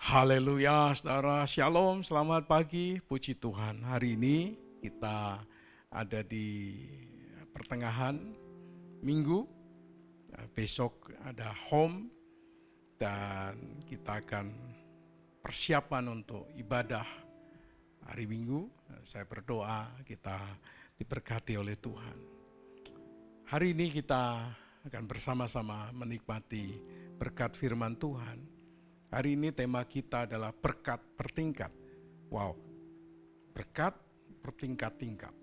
Haleluya, saudara. Shalom, selamat pagi, puji Tuhan. Hari ini kita ada di pertengahan minggu, besok ada home, dan kita akan persiapan untuk ibadah hari Minggu. Saya berdoa kita diberkati oleh Tuhan. Hari ini kita akan bersama-sama menikmati berkat firman Tuhan. Hari ini tema kita adalah berkat bertingkat. Wow, berkat bertingkat-tingkat.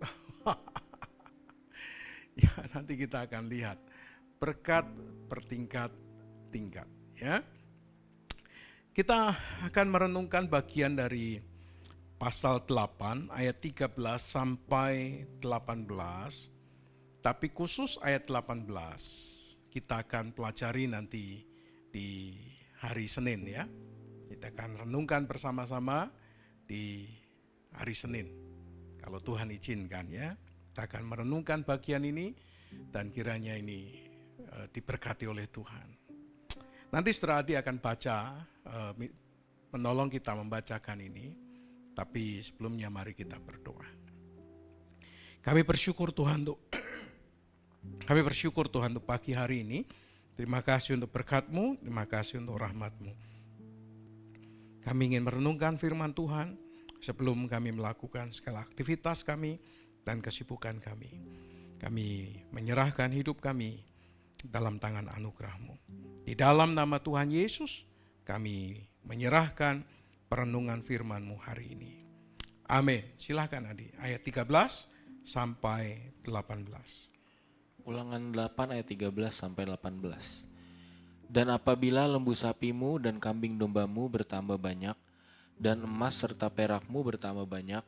Ya, nanti kita akan lihat berkat bertingkat-tingkat. Ya, kita akan merenungkan bagian dari pasal 8 ayat 13 sampai 18. Tapi khusus ayat 18 kita akan pelajari nanti di hari Senin ya. Kita akan renungkan bersama-sama di hari Senin. Kalau Tuhan izinkan ya. Kita akan merenungkan bagian ini dan kiranya ini diberkati oleh Tuhan. Nanti Saudara Adi akan baca, menolong kita membacakan ini. Tapi sebelumnya mari kita berdoa. Kami bersyukur Tuhan untuk pagi hari ini. Terima kasih untuk berkat-Mu, terima kasih untuk rahmat-Mu. Kami ingin merenungkan firman Tuhan sebelum kami melakukan segala aktivitas kami dan kesibukan kami. Kami menyerahkan hidup kami dalam tangan anugerah-Mu. Di dalam nama Tuhan Yesus, kami menyerahkan perenungan firman-Mu hari ini. Amin. Silakan Adi, ayat 13 sampai 18. Ulangan 8 ayat 13 sampai 18. Dan apabila lembu sapimu dan kambing dombamu bertambah banyak, dan emas serta perakmu bertambah banyak,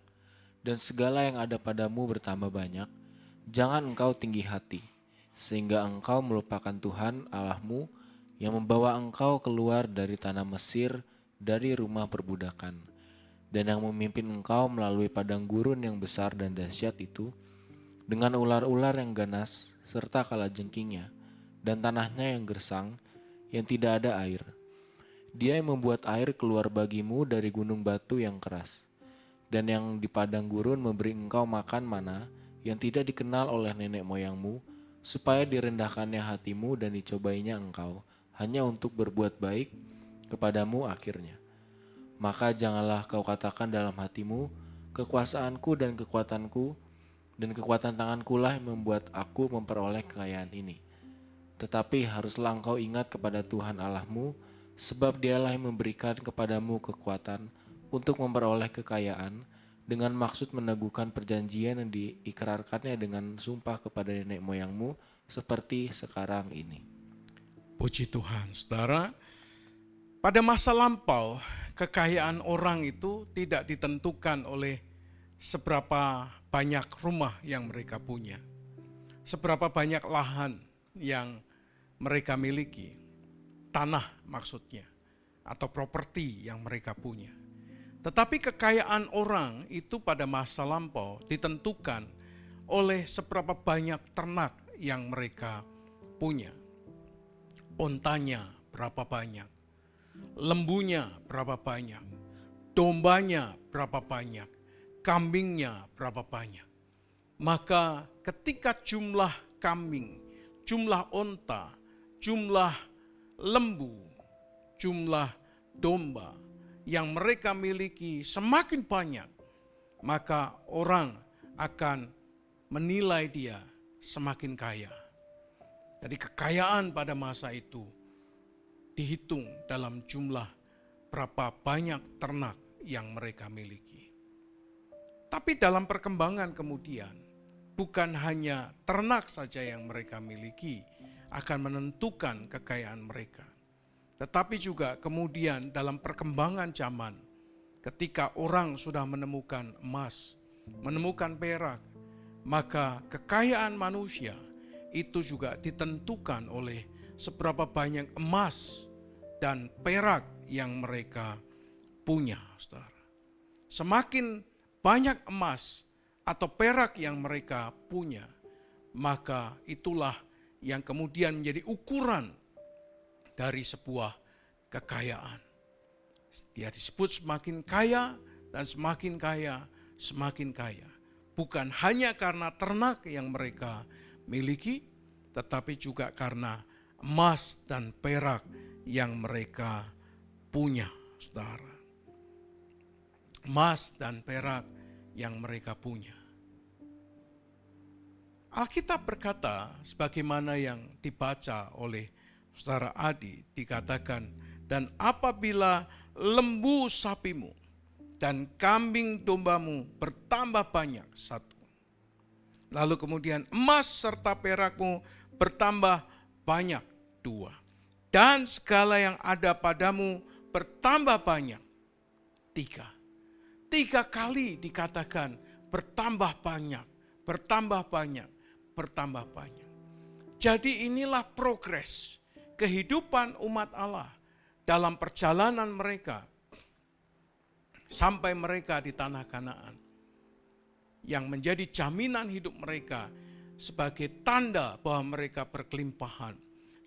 dan segala yang ada padamu bertambah banyak, jangan engkau tinggi hati, sehingga engkau melupakan Tuhan Allahmu yang membawa engkau keluar dari tanah Mesir, dari rumah perbudakan, dan yang memimpin engkau melalui padang gurun yang besar dan dahsyat itu, dengan ular-ular yang ganas serta kalajengkingnya, dan tanahnya yang gersang, yang tidak ada air. Dia yang membuat air keluar bagimu dari gunung batu yang keras, dan yang di padang gurun memberi engkau makan mana yang tidak dikenal oleh nenek moyangmu, supaya direndahkannya hatimu dan dicobainya engkau, hanya untuk berbuat baik kepadamu akhirnya. Maka janganlah kau katakan dalam hatimu, kekuasaanku dan kekuatanku, dan kekuatan tangankulah yang membuat aku memperoleh kekayaan ini. Tetapi haruslah engkau ingat kepada Tuhan Allahmu, sebab Dialah yang memberikan kepadamu kekuatan untuk memperoleh kekayaan, dengan maksud meneguhkan perjanjian yang diikrarkannya dengan sumpah kepada nenek moyangmu, seperti sekarang ini. Puji Tuhan, saudara. Pada masa lampau, kekayaan orang itu tidak ditentukan oleh seberapa banyak rumah yang mereka punya, seberapa banyak lahan yang mereka miliki, tanah maksudnya, atau properti yang mereka punya. Tetapi kekayaan orang itu pada masa lampau ditentukan oleh seberapa banyak ternak yang mereka punya. Ontanya berapa banyak, lembunya berapa banyak, dombanya berapa banyak, kambingnya berapa banyak. Maka ketika jumlah kambing, jumlah onta, jumlah lembu, jumlah domba yang mereka miliki semakin banyak, maka orang akan menilai dia semakin kaya. Jadi kekayaan pada masa itu dihitung dalam jumlah berapa banyak ternak yang mereka miliki. Tapi dalam perkembangan kemudian, bukan hanya ternak saja yang mereka miliki akan menentukan kekayaan mereka. Tetapi juga kemudian dalam perkembangan zaman, ketika orang sudah menemukan emas, menemukan perak, maka kekayaan manusia itu juga ditentukan oleh seberapa banyak emas dan perak yang mereka punya, saudara. Semakin banyak emas atau perak yang mereka punya, maka itulah yang kemudian menjadi ukuran dari sebuah kekayaan. Dia disebut semakin kaya dan semakin kaya, semakin kaya. Bukan hanya karena ternak yang mereka miliki, tetapi juga karena emas dan perak yang mereka punya, saudara. Emas dan perak yang mereka punya. Alkitab berkata, sebagaimana yang dibaca oleh saudara Adi, dikatakan, dan apabila lembu sapimu dan kambing dombamu bertambah banyak, satu. Lalu kemudian emas serta perakmu bertambah banyak, dua. Dan segala yang ada padamu bertambah banyak, tiga. 3 kali dikatakan bertambah banyak, bertambah banyak, bertambah banyak. Jadi inilah progres kehidupan umat Allah dalam perjalanan mereka sampai mereka di tanah Kanaan, yang menjadi jaminan hidup mereka sebagai tanda bahwa mereka berkelimpahan,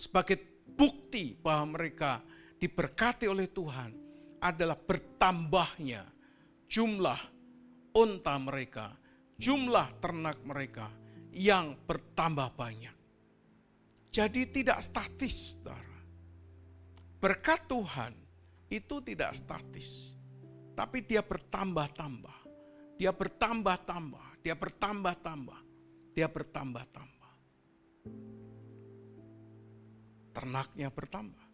sebagai bukti bahwa mereka diberkati oleh Tuhan adalah bertambahnya jumlah unta mereka, jumlah ternak mereka yang bertambah banyak. Jadi tidak statis, saudara. Berkat Tuhan itu tidak statis, tapi dia bertambah-tambah. Dia bertambah-tambah, dia bertambah-tambah, dia bertambah-tambah. Ternaknya bertambah.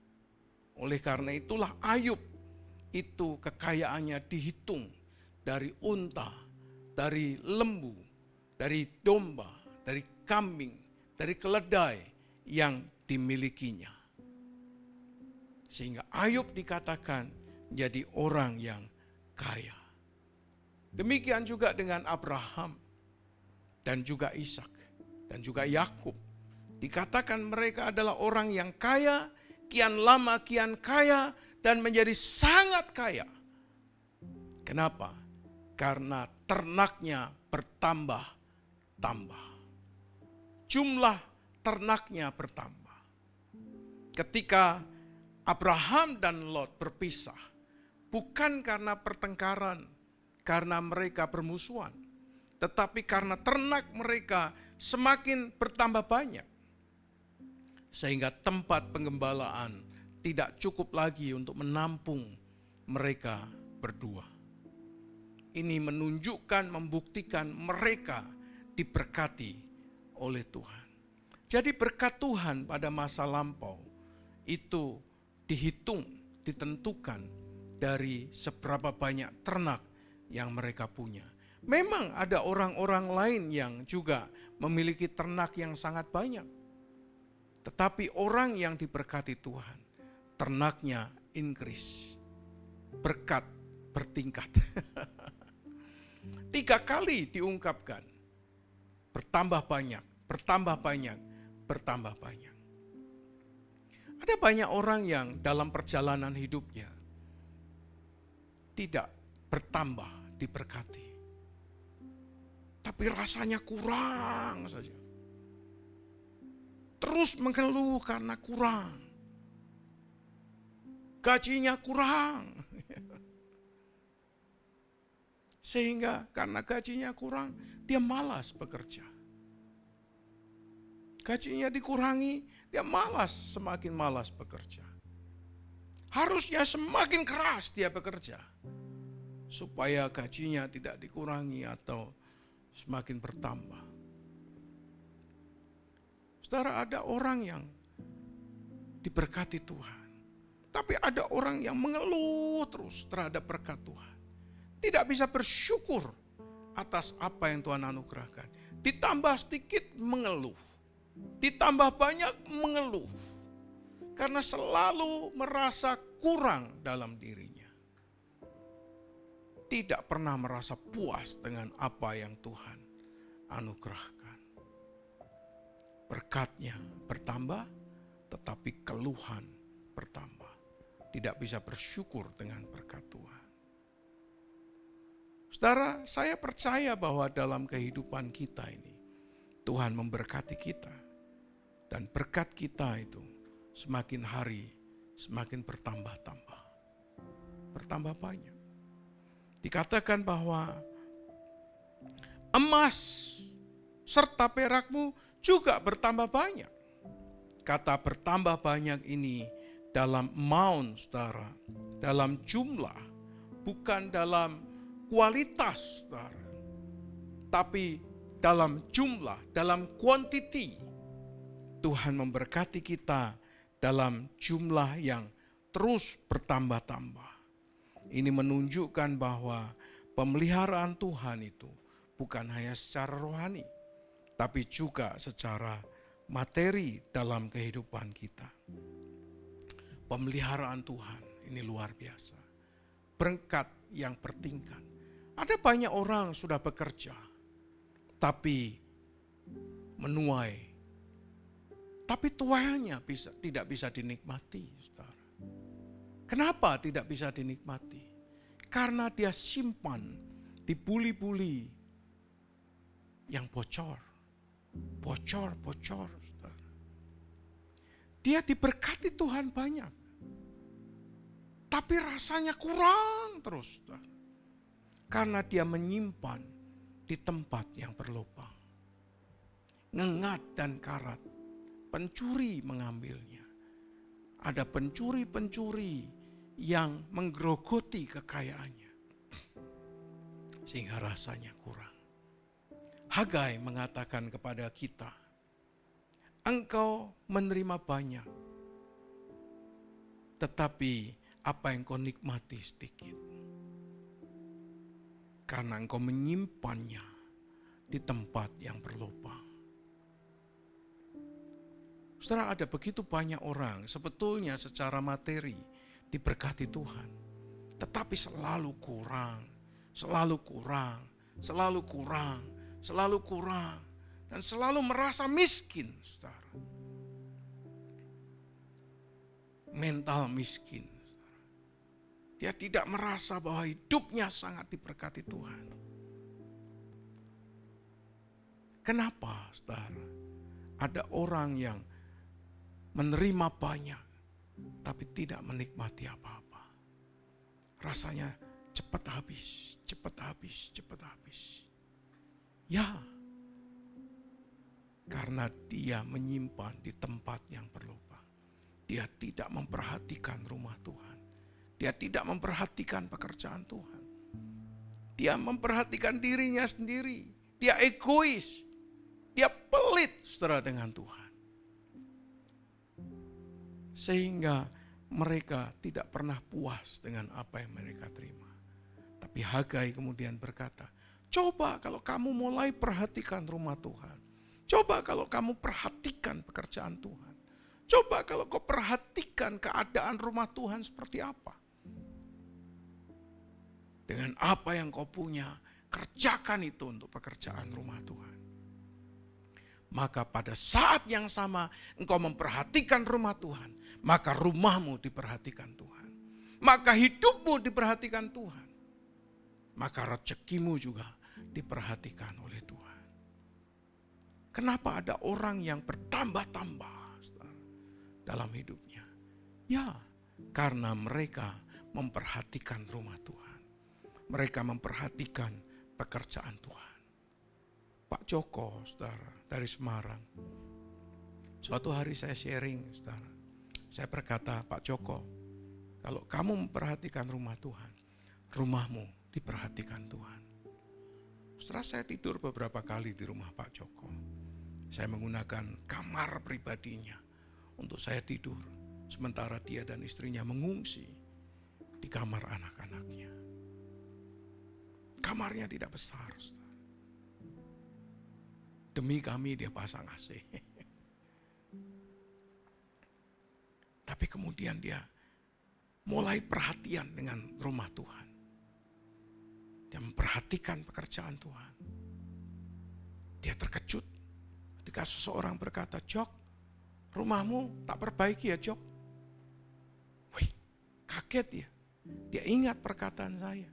Oleh karena itulah Ayub itu kekayaannya dihitung dari unta, dari lembu, dari domba, dari kambing, dari keledai yang dimilikinya. Sehingga Ayub dikatakan jadi orang yang kaya. Demikian juga dengan Abraham dan juga Ishak dan juga Yakub. Dikatakan mereka adalah orang yang kaya, kian lama kian kaya dan menjadi sangat kaya. Kenapa? Karena ternaknya bertambah-tambah. Jumlah ternaknya bertambah. Ketika Abraham dan Lot berpisah, bukan karena pertengkaran, karena mereka bermusuhan, tetapi karena ternak mereka semakin bertambah banyak. Sehingga tempat penggembalaan tidak cukup lagi untuk menampung mereka berdua. Ini menunjukkan, membuktikan mereka diberkati oleh Tuhan. Jadi berkat Tuhan pada masa lampau itu dihitung, ditentukan dari seberapa banyak ternak yang mereka punya. Memang ada orang-orang lain yang juga memiliki ternak yang sangat banyak. Tetapi orang yang diberkati Tuhan, ternaknya increase, berkat bertingkat. 3 kali diungkapkan, bertambah banyak, bertambah banyak, bertambah banyak. Ada banyak orang yang dalam perjalanan hidupnya tidak bertambah diberkati, tapi rasanya kurang saja. Terus mengeluh karena kurang, gajinya kurang. Sehingga karena gajinya kurang, dia malas bekerja. Gajinya dikurangi, dia malas, semakin malas bekerja. Harusnya semakin keras dia bekerja, supaya gajinya tidak dikurangi atau semakin bertambah. Saudara, ada orang yang diberkati Tuhan, tapi ada orang yang mengeluh terus terhadap berkat Tuhan. Tidak bisa bersyukur atas apa yang Tuhan anugerahkan. Ditambah sedikit mengeluh, ditambah banyak mengeluh, karena selalu merasa kurang dalam dirinya. Tidak pernah merasa puas dengan apa yang Tuhan anugerahkan. Berkatnya bertambah, tetapi keluhan bertambah. Tidak bisa bersyukur dengan berkat Tuhan. Saudara, saya percaya bahwa dalam kehidupan kita ini, Tuhan memberkati kita. Dan berkat kita itu semakin hari semakin bertambah-tambah. bertambah banyak. Dikatakan bahwa emas serta perakmu juga bertambah banyak. Kata bertambah banyak ini dalam amount, saudara, dalam jumlah, bukan dalam kualitas, saudara, tapi dalam jumlah, dalam quantity. Tuhan memberkati kita dalam jumlah yang terus bertambah-tambah. Ini menunjukkan bahwa pemeliharaan Tuhan itu bukan hanya secara rohani, tapi juga secara materi dalam kehidupan kita. Pemeliharaan Tuhan ini luar biasa. Berkat yang bertingkat. Ada banyak orang sudah bekerja, tapi menuai. Tapi tuaiannya tidak bisa dinikmati, saudara. Kenapa tidak bisa dinikmati? Karena dia simpan di buli-buli yang bocor. Bocor, saudara. Dia diberkati Tuhan banyak. Tapi rasanya kurang terus, saudara. Karena dia menyimpan di tempat yang berlubang. Ngengat dan karat, pencuri mengambilnya. Ada pencuri-pencuri yang menggerogoti kekayaannya. Sehingga rasanya kurang. Hagai mengatakan kepada kita, engkau menerima banyak, tetapi apa yang kau nikmati sedikit. Karena engkau menyimpannya di tempat yang berlubang. Saudara, ada begitu banyak orang sebetulnya secara materi diberkati Tuhan, tetapi selalu kurang, dan selalu merasa miskin, saudara. Mental miskin. Dia tidak merasa bahwa hidupnya sangat diberkati Tuhan. Kenapa, saudara? Ada orang yang menerima banyak, tapi tidak menikmati apa-apa. Rasanya cepat habis. Ya, karena dia menyimpan di tempat yang berlubang. Dia tidak memperhatikan rumah Tuhan. Dia tidak memperhatikan pekerjaan Tuhan. Dia memperhatikan dirinya sendiri. Dia egois. Dia pelit, saudara, dengan Tuhan. Sehingga mereka tidak pernah puas dengan apa yang mereka terima. Tapi Hagai kemudian berkata, coba kalau kamu mulai perhatikan rumah Tuhan. Coba kalau kamu perhatikan pekerjaan Tuhan. Coba kalau kau perhatikan keadaan rumah Tuhan seperti apa. Dengan apa yang kau punya, kerjakan itu untuk pekerjaan rumah Tuhan. Maka pada saat yang sama engkau memperhatikan rumah Tuhan, maka rumahmu diperhatikan Tuhan. Maka hidupmu diperhatikan Tuhan. Maka rezekimu juga diperhatikan oleh Tuhan. Kenapa ada orang yang bertambah-tambah dalam hidupnya? Ya, karena mereka memperhatikan rumah Tuhan. Mereka memperhatikan pekerjaan Tuhan. Pak Joko, saudara, dari Semarang. Suatu hari saya sharing, saudara. Saya berkata, Pak Joko, kalau kamu memperhatikan rumah Tuhan, rumahmu diperhatikan Tuhan. Setelah saya tidur beberapa kali di rumah Pak Joko. Saya menggunakan kamar pribadinya untuk saya tidur. Sementara dia dan istrinya mengungsi di kamar anak-anaknya. Kamarnya tidak besar, saudara. Demi kami dia pasang AC. Tapi kemudian dia mulai perhatian dengan rumah Tuhan. Dia memperhatikan pekerjaan Tuhan. Dia terkejut ketika seseorang berkata, Jok, rumahmu tak perbaiki ya Jok? Wih, kaget dia. Dia ingat perkataan saya.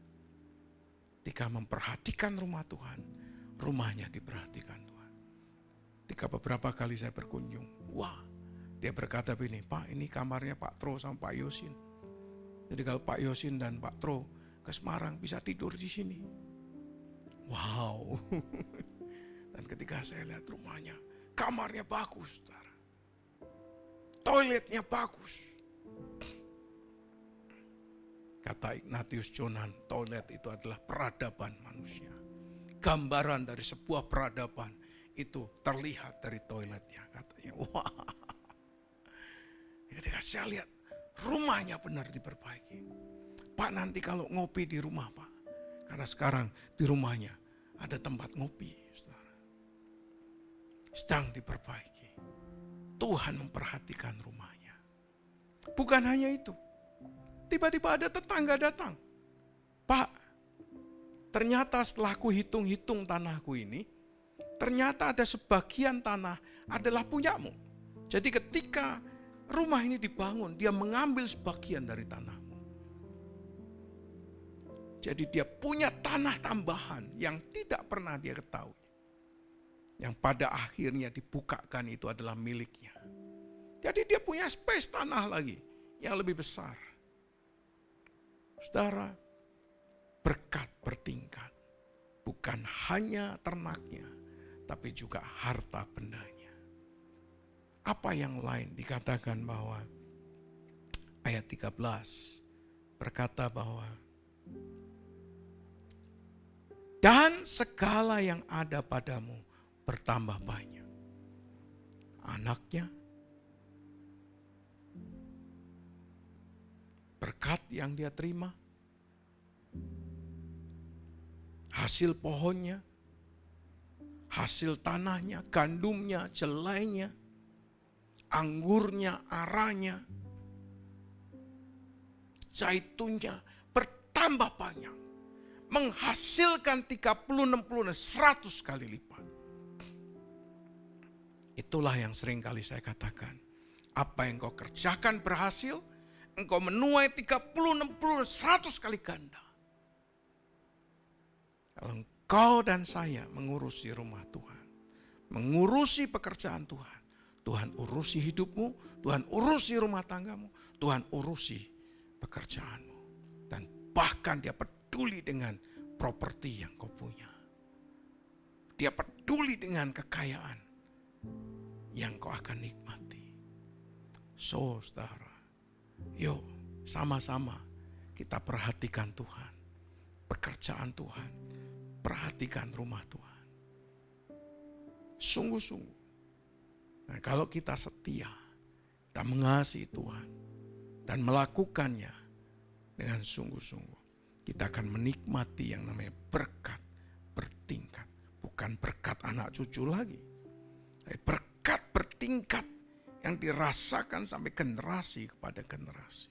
Ketika memperhatikan rumah Tuhan, rumahnya diperhatikan Tuhan. Ketika beberapa kali saya berkunjung, wah, dia berkata begini, Pak, ini kamarnya Pak Tro sama Pak Yosin. Jadi kalau Pak Yosin dan Pak Tro ke Semarang bisa tidur di sini. Wow. Dan ketika saya lihat rumahnya, kamarnya bagus, saudara. Toiletnya bagus. Kata Ignatius Jonan, toilet itu adalah peradaban manusia. Gambaran dari sebuah peradaban itu terlihat dari toiletnya, katanya. Wah. Ketika saya lihat rumahnya benar diperbaiki. Pak, nanti kalau ngopi di rumah, Pak. Karena sekarang di rumahnya ada tempat ngopi, saudara. Sedang diperbaiki. Tuhan memperhatikan rumahnya. Bukan hanya itu. Tiba-tiba ada tetangga datang. Pak, ternyata setelah ku hitung-hitung tanahku ini, ternyata ada sebagian tanah adalah punyamu. Jadi ketika rumah ini dibangun, dia mengambil sebagian dari tanahmu. Jadi dia punya tanah tambahan yang tidak pernah dia ketahui. Yang pada akhirnya dibukakan itu adalah miliknya. Jadi dia punya space tanah lagi yang lebih besar. Saudara, berkat bertingkat. Bukan hanya ternaknya, tapi juga harta bendanya. Apa yang lain dikatakan bahwa ayat 13 berkata bahwa dan segala yang ada padamu bertambah banyak. Anaknya, berkat yang dia terima, hasil pohonnya, hasil tanahnya, gandumnya, jelainya, anggurnya, aranya, zaitunnya bertambah banyak. Menghasilkan 30, 60, 100 kali lipat. Itulah yang sering kali saya katakan. Apa yang kau kerjakan berhasil, engkau menuai 30, 60, 100 kali ganda. Kalau engkau dan saya mengurusi rumah Tuhan, mengurusi pekerjaan Tuhan, Tuhan urusi hidupmu, Tuhan urusi rumah tanggamu, Tuhan urusi pekerjaanmu. Dan bahkan dia peduli dengan properti yang kau punya. Dia peduli dengan kekayaan yang kau akan nikmati. So, saudara, yuk sama-sama kita perhatikan Tuhan, pekerjaan Tuhan, perhatikan rumah Tuhan. Sungguh-sungguh. Nah, kalau kita setia, kita mengasihi Tuhan dan melakukannya dengan sungguh-sungguh, kita akan menikmati yang namanya berkat bertingkat. Bukan berkat anak cucu lagi. Tapi berkat bertingkat yang dirasakan sampai generasi kepada generasi.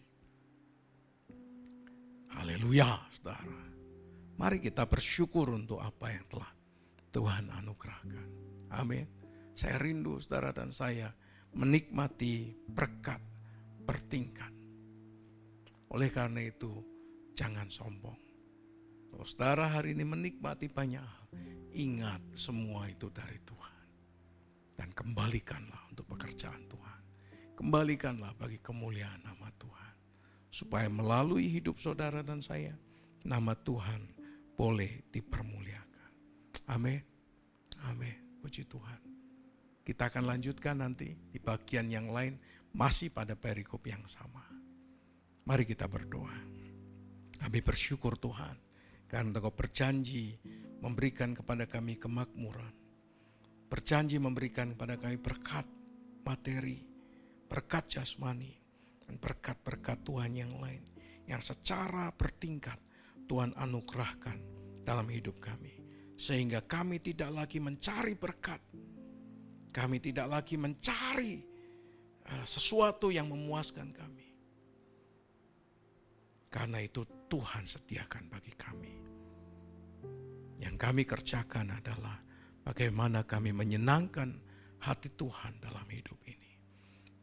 Haleluya, saudara. Mari kita bersyukur untuk apa yang telah Tuhan anugerahkan. Amin. Saya rindu saudara dan saya menikmati berkat bertingkat. Oleh karena itu, jangan sombong. Kalau saudara hari ini menikmati banyak hal, ingat semua itu dari Tuhan. Dan kembalikanlah untuk pekerjaan Tuhan. Kembalikanlah bagi kemuliaan nama Tuhan. Supaya melalui hidup saudara dan saya, nama Tuhan boleh dipermuliakan. Amin. Amin. Puji Tuhan. Kita akan lanjutkan nanti di bagian yang lain, masih pada perikop yang sama. Mari kita berdoa. Kami bersyukur Tuhan, karena Engkau berjanji memberikan kepada kami kemakmuran. Berjanji memberikan kepada kami berkat materi, berkat jasmani, dan berkat-berkat Tuhan yang lain. Yang secara bertingkat Tuhan anugerahkan dalam hidup kami. Sehingga kami tidak lagi mencari berkat. Kami tidak lagi mencari sesuatu yang memuaskan kami. Karena itu Tuhan sediakan bagi kami. Yang kami kerjakan adalah bagaimana kami menyenangkan hati Tuhan dalam hidup ini.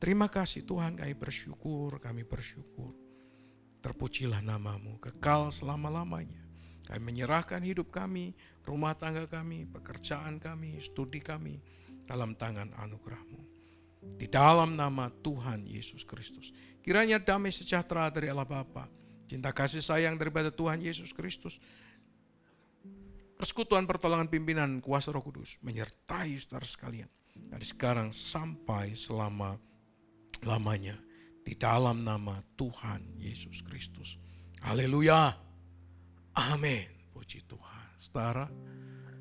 Terima kasih Tuhan, kami bersyukur. Terpujilah namamu, kekal selama-lamanya. Kami menyerahkan hidup kami, rumah tangga kami, pekerjaan kami, studi kami dalam tangan anugerah-Mu. Di dalam nama Tuhan Yesus Kristus. Kiranya damai sejahtera dari Allah Bapa, Cinta kasih sayang daripada Tuhan Yesus Kristus, persekutuan pertolongan pimpinan kuasa Roh Kudus menyertai saudara sekalian dari sekarang sampai selama-lamanya di dalam nama Tuhan Yesus Kristus. Haleluya. Amin. Puji Tuhan. Saudara,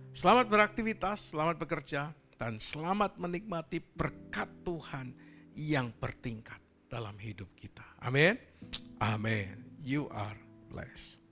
selamat beraktivitas, selamat bekerja, dan selamat menikmati berkat Tuhan yang bertingkat dalam hidup kita. Amin. Amin. You are blessed.